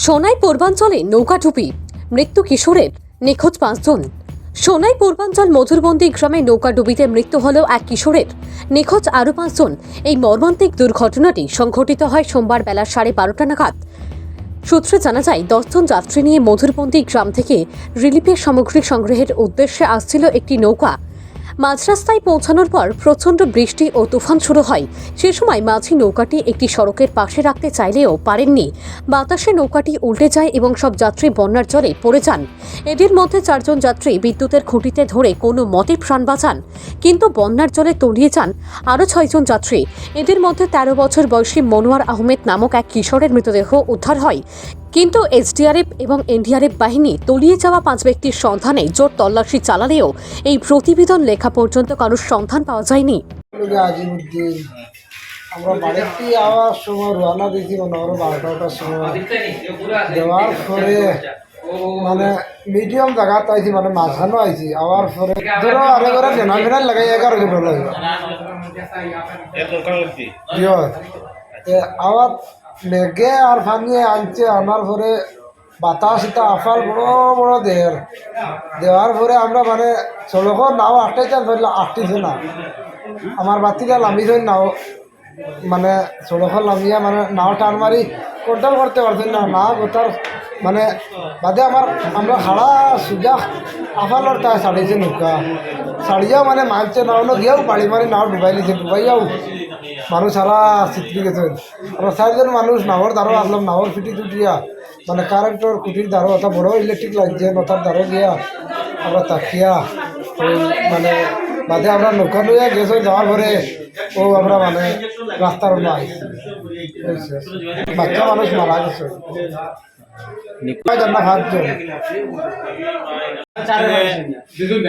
সোনাই পূর্বাঞ্চলে নৌকাডুবি, মৃত্যু কিশোরের, নিখোঁজ 5 জন। সোনাই পূর্বাঞ্চল মধুরবন্দী গ্রামে নৌকাডুবিতে মৃত্যু হল এক কিশোরের, নিখোঁজ আরও 5 জন। এই মর্মান্তিক দুর্ঘটনাটি সংঘটিত হয় সোমবার বেলা 12:30 নাগাদ। সূত্রে জানা যায় 10 জন যাত্রী নিয়ে মধুরবন্দী গ্রাম থেকে রিলিফের সামগ্রী সংগ্রহের উদ্দেশ্যে আসছিল একটি নৌকা। মাঝ রাস্তায় পৌঁছানোর পর প্রচণ্ড বৃষ্টি ও তুফান শুরু হয়। সে সময় মাঝি নৌকাটি একটি সড়কের পাশে রাখতে চাইলেও পারেননি। বাতাসে নৌকাটি উল্টে যায় এবং সব যাত্রী বন্যার জলে পড়ে যান। এদের মধ্যে 4 জন যাত্রী বিদ্যুতের খুঁটিতে ধরে কোনো মতে প্রাণ বাঁচান, কিন্তু বন্যার জলে তলিয়ে যান আরও 6 জন যাত্রী। এদের মধ্যে 13 বছর বয়সী মনোয়ার আহমেদ নামক এক কিশোরের মৃতদেহ উদ্ধার হয়, কিন্তু এসডিআরএফ এবং এনডিআরএফ বাহিনী তলিয়ে যাওয়া 5 ব্যক্তির সন্ধানে জোর তল্লাশি চালালেও এই প্রতিবেদন লেখা পর্যন্ত কারোর সন্ধান পাওয়া যায়নি। আজিমুদ্দিন আমরা বাড়িতে আওয়ার সময় রওনা দিয়েছি মনে হয় 12টার সময় দেওয়ার পরে মানে মিডিয়াম জায়গা আইছি, মানে মাঝখানো আইছি আওয়ার পরে ধরো আরে করে জেনা ফেনার লাগাই 11 জন লাগে আওয়ার মেঘে আর ভাঙিয়ে আনছে। আনার পরে বাতাস এটা আফাল বড় বড় দেওয়ার পরে আমরা মানে চলকো নাও আটটাইতে ধরলে আটটিছে না, আমার বাতিটা লামি ধরে নাও মানে চলকো লামিয়া মানে নাও টান মারি কন্ট্রোল করতে পারছেন না না গোটার মানে বাদে আমরা হাড়া সুজা আফালর তাই ছাড়িয়েছে নৌকা ছাড়িয়াও মানে মানছে নাও গিয়েও বাড়ি মারি নাও ডুবাই নিছে, ডুবাইয়াও মানুষ সারা চিত্রি গেছেন। আমরা 4 জন মানুষ নাওর দ্বারও আসলাম, নাওর ফিটি টুটিয়া মানে কারেন্টর কুটির দ্বারও অত বড় ইলেকট্রিক লাগছে নতার দ্বারও গিয়া আমরা তাকিয়া ওই মানে বাদে আমরা নৌকা লইয়া গেছো যাওয়ার পরে ও আমরা মানে রাস্তার নাই বাচ্চা মানুষ মারা গেছে 5 জন।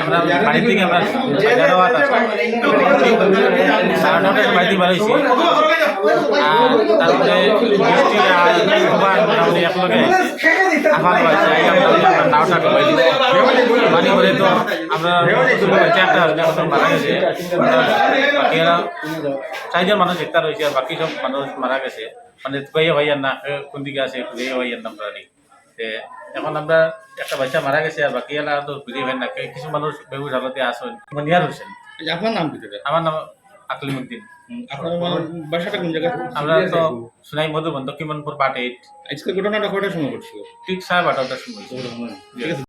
আমরা বাড়ি থেকে আমরা বাড়িতে বাড়াইছি, তারপরে বৃষ্টি আর দুবার মোটামুটি একলগে আফাল পাইছে আমরা নাওটা ডুবাই দিচ্ছি পানি ভরে। তো আমরা একটা মারা গেছে, বাকি 4 জন মানুষ একটা রয়েছে আর বাকি সব মানুষ মারা গেছে। মানে টুকাইয়া ভাইয়ার না কোন দিকে আছে টুকাইয়া ভাইয়ার নাম প্রাণী। এখন আমরা একটা বাচ্চা মারা গেছে আর বাকি এলা তো ঘুরে ভাই না, কিছু মানুষ বেহুশ হালতে আসেন। মনিয়ার হোসেন। আপনার নাম কি? আমার নাম আকলিমুদ্দিন। আপনার বাসাটা কোন জায়গায়? আমরা তো সোনাই মধুবন দক্ষিণপুর পার্ট 8। আজকে ঘটনাটা কয়টার সময় ঘটছিল? ঠিক 8:30টার সময়। ঠিক আছে।